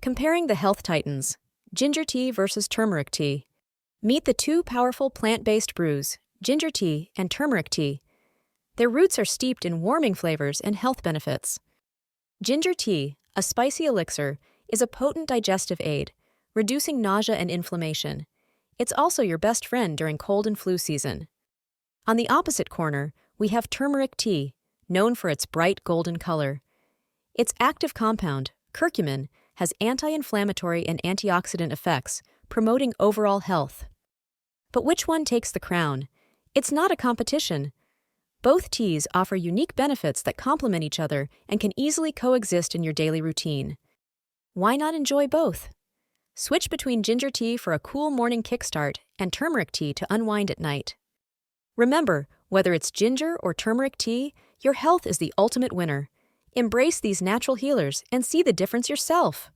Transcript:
Comparing the health titans, ginger tea versus turmeric tea. Meet the two powerful plant-based brews, ginger tea and turmeric tea. Their roots are steeped in warming flavors and health benefits. Ginger tea, a spicy elixir, is a potent digestive aid, reducing nausea and inflammation. It's also your best friend during cold and flu season. On the opposite corner, we have turmeric tea, known for its bright golden color. Its active compound, curcumin, has anti-inflammatory and antioxidant effects, promoting overall health. But which one takes the crown? It's not a competition. Both teas offer unique benefits that complement each other and can easily coexist in your daily routine. Why not enjoy both? Switch between ginger tea for a cool morning kickstart and turmeric tea to unwind at night. Remember, whether it's ginger or turmeric tea, your health is the ultimate winner. Embrace these natural healers and see the difference yourself.